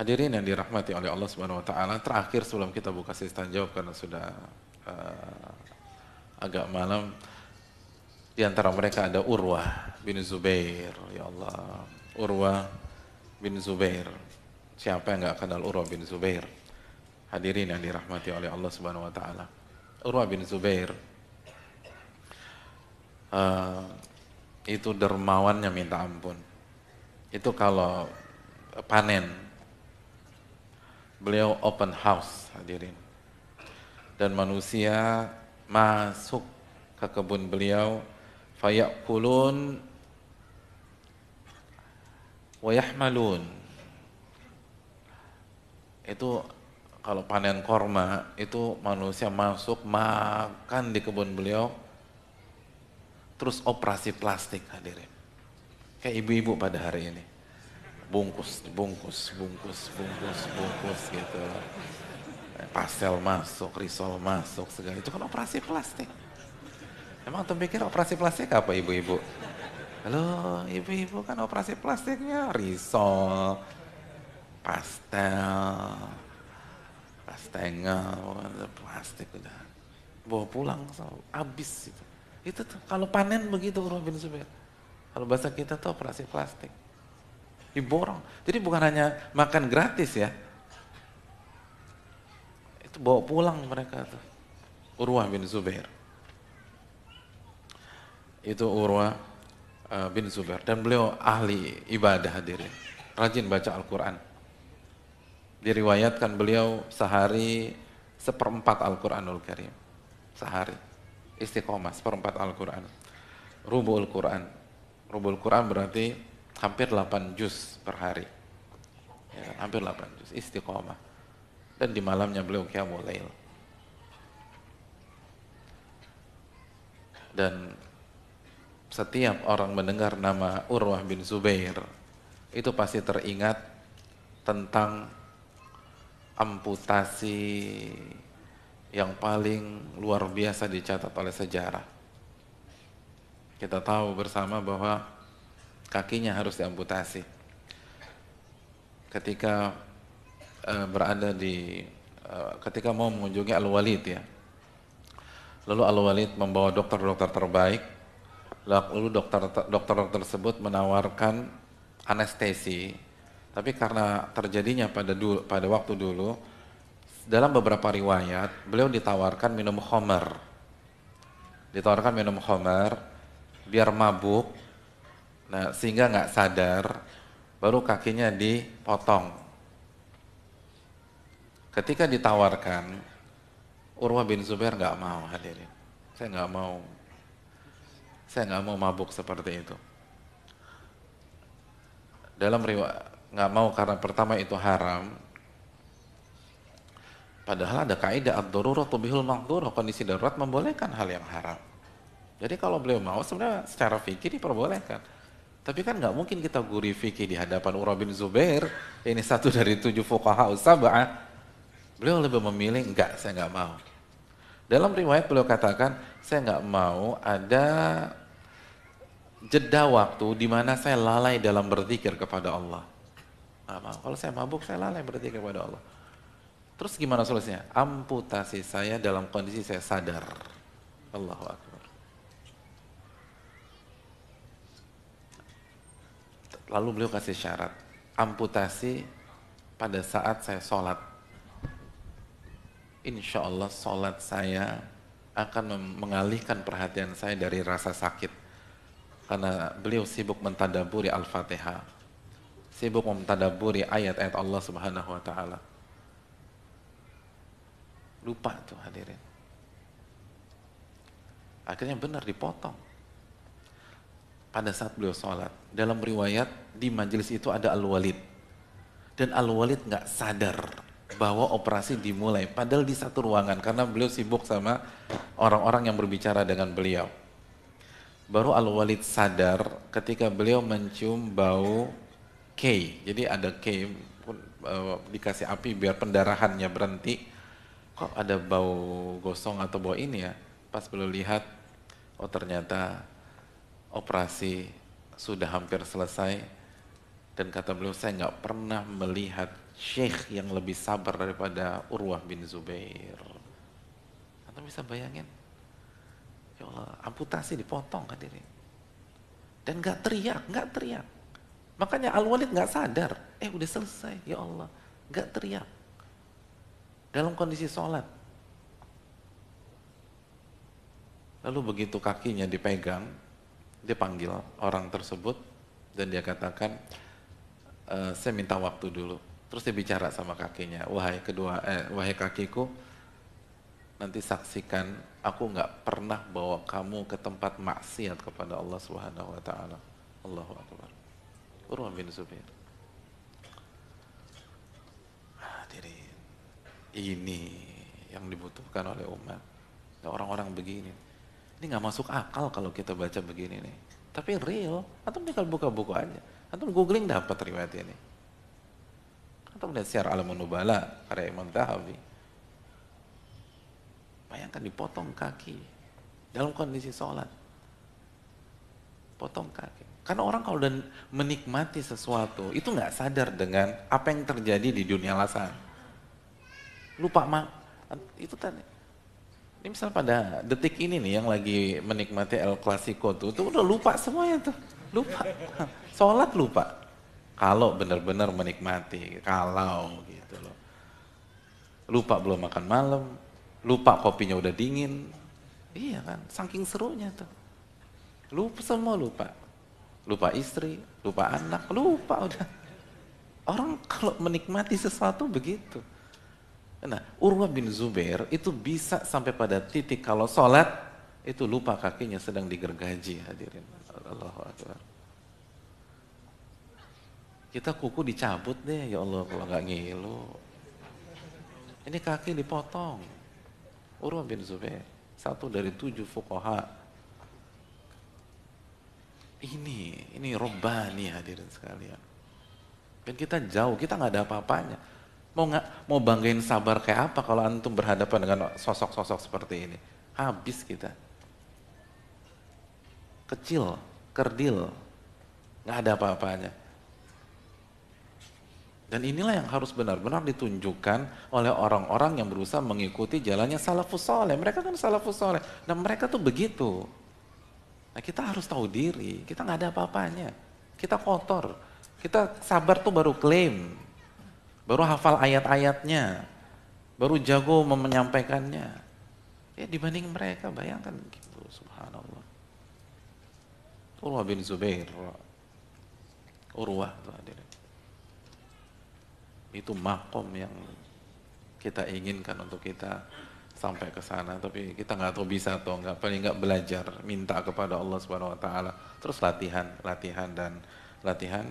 Hadirin yang dirahmati oleh Allah Subhanahu wa taala, terakhir sebelum kita buka sesi tanya jawab karena sudah agak malam, di antara mereka ada Urwah bin Zubair. Ya Allah, Urwah bin Zubair. Siapa yang nggak kenal Urwah bin Zubair? Hadirin yang dirahmati oleh Allah Subhanahu wa taala. Urwah bin Zubair itu dermawannya minta ampun. Itu kalau panen, beliau open house, hadirin. Dan manusia masuk ke kebun beliau, fayakulun wa yahmalun. Itu kalau panen korma, itu manusia masuk makan di kebun beliau, terus operasi plastik, hadirin. Kayak ibu-ibu pada hari ini. Bungkus, bungkus, bungkus, bungkus, bungkus gitu. Pastel masuk, risol masuk, segala itu kan operasi plastik. Emang tuh pikir operasi plastik apa ibu-ibu? Halo, ibu-ibu kan operasi plastiknya risol, pastel, pastengel, plastik udah. Bawa pulang, habis itu. Itu tuh, kalau panen begitu Urwah bin Zubair. Kalau bahasa kita tuh operasi plastik. Diborong. Jadi bukan hanya makan gratis ya. Itu bawa pulang mereka tuh. Urwah bin Zubair. Itu Urwah bin Zubair. Dan beliau ahli ibadah, hadirin. Rajin baca Al-Quran. Diriwayatkan beliau sehari 1/4 Al-Quranul Karim. Sehari. Istiqomah 1/4 Al-Quran. Rubu'ul Quran. Rubu'ul Quran berarti hampir 8 juz per hari. Ya, hampir 8 juz. Istiqomah. Dan di malamnya beliau qiyamul lail. Dan setiap orang mendengar nama Urwah bin Zubair, itu pasti teringat tentang amputasi yang paling luar biasa dicatat oleh sejarah. Kita tahu bersama bahwa kakinya harus diamputasi. Ketika ketika mau mengunjungi Al-Walid ya. Lalu Al-Walid membawa dokter-dokter terbaik. Lalu dokter tersebut menawarkan anestesi. Tapi karena terjadinya pada waktu dulu, dalam beberapa riwayat beliau ditawarkan minum khamar. Ditawarkan minum khamar biar mabuk. Nah, sehingga nggak sadar, baru kakinya dipotong. Ketika ditawarkan, Urwah bin Zubair nggak mau, hadirin. Saya nggak mau mabuk seperti itu. Dalam riwayat nggak mau karena pertama itu haram. Padahal ada kaidah ad-daruratu bihul maqdurah, kondisi darurat membolehkan hal yang haram. Jadi kalau beliau mau sebenarnya secara fikih diperbolehkan. Tapi kan nggak mungkin kita gurih fikih di hadapan Urwah bin Zubair, ini satu dari 7 fuqaha sab'ah. Beliau lebih memilih enggak, saya nggak mau. Dalam riwayat beliau katakan, saya nggak mau ada jeda waktu di mana saya lalai dalam berzikir kepada Allah. Nggak mau. Kalau saya mabuk, saya lalai berzikir kepada Allah. Terus gimana solusinya? Amputasi saya dalam kondisi saya sadar. Allahu Akbar. Lalu beliau kasih syarat, amputasi pada saat saya sholat. Insya Allah sholat saya akan mengalihkan perhatian saya dari rasa sakit. Karena beliau sibuk mentadaburi Al-Fatihah. Sibuk mentadaburi ayat-ayat Allah Subhanahu wa Ta'ala. Lupa tuh hadirin. Akhirnya benar dipotong. Pada saat beliau sholat, dalam riwayat di majelis itu ada Al-Walid. Dan Al-Walid nggak sadar bahwa operasi dimulai. Padahal di satu ruangan karena beliau sibuk sama orang-orang yang berbicara dengan beliau. Baru Al-Walid sadar ketika beliau mencium bau kei. Jadi ada kei, dikasih api biar pendarahannya berhenti. Kok ada bau gosong atau bau ini ya? Pas beliau lihat, oh ternyata operasi sudah hampir selesai. Dan kata beliau, saya nggak pernah melihat syekh yang lebih sabar daripada Urwah bin Zubair. Anda bisa bayangin? Ya Allah, amputasi dipotong hadirin. Dan nggak teriak, nggak teriak. Makanya Al-Walid nggak sadar. Udah selesai, ya Allah, nggak teriak. Dalam kondisi sholat. Lalu begitu kakinya dipegang, dia panggil orang tersebut dan dia katakan, saya minta waktu dulu. Terus dia bicara sama kakinya, wahai kakiku, nanti saksikan aku nggak pernah bawa kamu ke tempat maksiat kepada Allah Subhanahu wa taala. Allahu akbar. Urwah bin Zubair. Hadirin, ini yang dibutuhkan oleh umat. Orang-orang begini. Ini nggak masuk akal kalau kita baca begini nih. Tapi real. Antum tinggal buka buku aja. Antum googling dapat riwayat ini. Antum lihat Syiar Alamun Nubala karya Imam Zahabi. Bayangkan dipotong kaki dalam kondisi sholat. Potong kaki. Karena orang kalau udah menikmati sesuatu itu nggak sadar dengan apa yang terjadi di dunia lazat. Lupa itu tadi. Ini misalnya pada detik ini nih yang lagi menikmati El Clasico tuh udah lupa semuanya tuh. Lupa. Sholat lupa. Kalau benar-benar menikmati, kalau gitu loh. Lupa belum makan malam, lupa kopinya udah dingin. Iya kan, saking serunya tuh. Lupa semua lupa. Lupa istri, lupa anak, lupa udah. Orang kalau menikmati sesuatu begitu. Nah, Urwah bin Zubair itu bisa sampai pada titik kalau sholat itu lupa kakinya sedang digergaji, hadirin. Allahu akbar. Kita kuku dicabut deh, ya Allah kalau nggak ngilu. Ini kaki dipotong. Urwah bin Zubair, satu dari 7 fuqaha. Ini robbani hadirin sekalian. Dan kita jauh, kita nggak ada apa-apanya. Mau banggain sabar kayak apa kalau antum berhadapan dengan sosok-sosok seperti ini? Habis kita. Kecil, kerdil, nggak ada apa-apanya. Dan inilah yang harus benar-benar ditunjukkan oleh orang-orang yang berusaha mengikuti jalannya salafus saleh. Mereka kan salafus saleh. Nah mereka tuh begitu. Nah kita harus tahu diri, kita nggak ada apa-apanya. Kita kotor. Kita sabar tuh baru klaim. Baru hafal ayat-ayatnya, baru jago menyampaikannya. Ya dibanding mereka, bayangkan gitu, subhanallah. Urwah bin Zubair, Urwah tuh hadirin. Itu makom yang kita inginkan untuk kita sampai ke sana, tapi kita nggak tahu bisa atau nggak, paling nggak belajar, minta kepada Allah Subhanahu Wa Taala, terus latihan dan latihan.